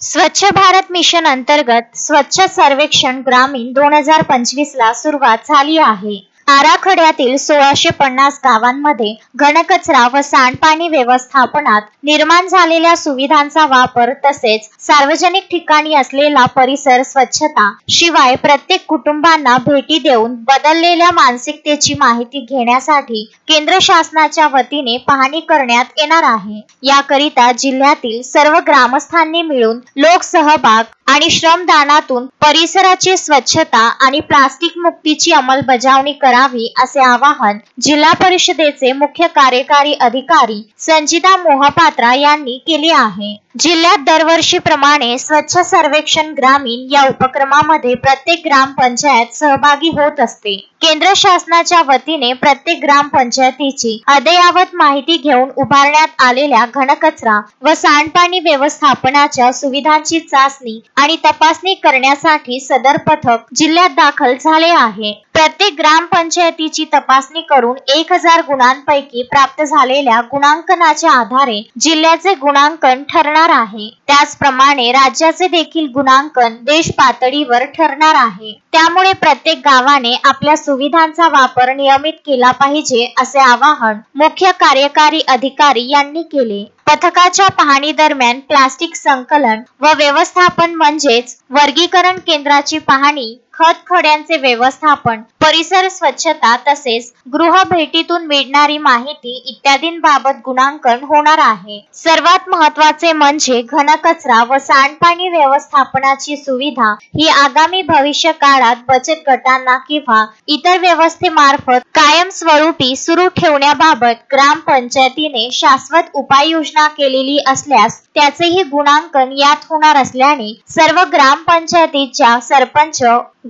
स्वच्छ भारत मिशन अंतर्गत स्वच्छ सर्वेक्षण ग्रामीण 2025 ला सुरुवात झाली आहे। आराखड्यातील 1650 गावांमध्ये घनकचरा व सांडपाणी व्यवस्थापनात निर्माण झालेल्या सुविधांचा वापर तसेच सार्वजनिक ठिकाणी असलेला परिसर स्वच्छता शिवाय प्रत्येक कुटुंबांना भेटी देऊन बदललेल्या मानसिकतेची माहिती घेण्यासाठी केंद्र शासनाच्या वतीने पाहणी करण्यात येणार आहे। याकरिता जिल्ह्यातील सर्व ग्रामस्थांनी मिळून लोकसहभाग आणि श्रमदानातून परिसराची स्वच्छता आणि प्लास्टिक मुक्तीची अंमलबजावणी करावी असे आवाहन जिल्हा परिषदेचे मुख्य कार्यकारी अधिकारी संचिता मोहपात्रा यांनी केले आहे। जिल्ह्यात दरवर्षीप्रमाणे स्वच्छ सर्वेक्षण ग्रामीण या उपक्रमामध्ये प्रत्येक ग्रामपंचायत सहभागी होत असते। केंद्र शासनाच्या वतीने प्रत्येक ग्रामपंचायतीची अद्ययावत माहिती घेऊन उभारण्यात आलेल्या घनकचरा व सांडपाणी व्यवस्थापनाच्या सुविधांची चाचणी आणि तपासणी करण्यासाठी सदर पथक जिल्ह्यात दाखल झाले आहे। प्रत्येक ग्रामपंचायतीची तपासणी करून 1000 गुणांपैकी प्राप्त झालेल्या गुणांकनाच्या आधारे जिल्ह्याचे गुणांकन ठरणार आहे। त्याचप्रमाणे राज्याचे देखील गुणांकन देश पातळीवर ठरणार आहे। त्यामुळे प्रत्येक गावाने आपल्या सुविधांचा वापर नियमित केला पाहिजे असे आवाहन मुख्य कार्यकारी अधिकारी यांनी केले। पथकाच्या पाहणी दरम्यान प्लास्टिक संकलन व व्यवस्थापन म्हणजेच वर्गीकरण केंद्राची पाहणी, खत-खड्यांचे व्यवस्थापन, परिसर स्वच्छता तसेच गृह भेटीतून मिळणारी माहिती इत्यादींबाबत गुणांकन होणार आहे। सर्वात महत्त्वाचे म्हणजे घनकचरा व सांडपाणी व्यवस्थापनाची सुविधा ही आगामी भविष्य काळात बचत गटांना किंवा इतर व्यवस्थेमार्फत कायमस्वरूपी सुरू ठेवण्याबाबत ग्रामपंचायतीने शाश्वत उपाययोजना केलेली असल्यास त्याचेही गुणांकन यात होणार असल्याने सर्व ग्रामपंचायतीच्या सरपंच,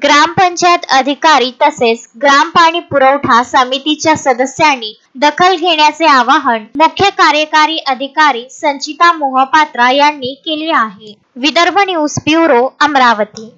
ग्रामपंचायत अधिकारी तसेच ग्राम पाणी पुरवठा समितीच्या सदस्यांनी दखल घेण्याचे आवाहन मुख्य कार्यकारी अधिकारी संचिता मोहपात्रा यांनी केले आहे। Vidarbha news bureau, Amravati.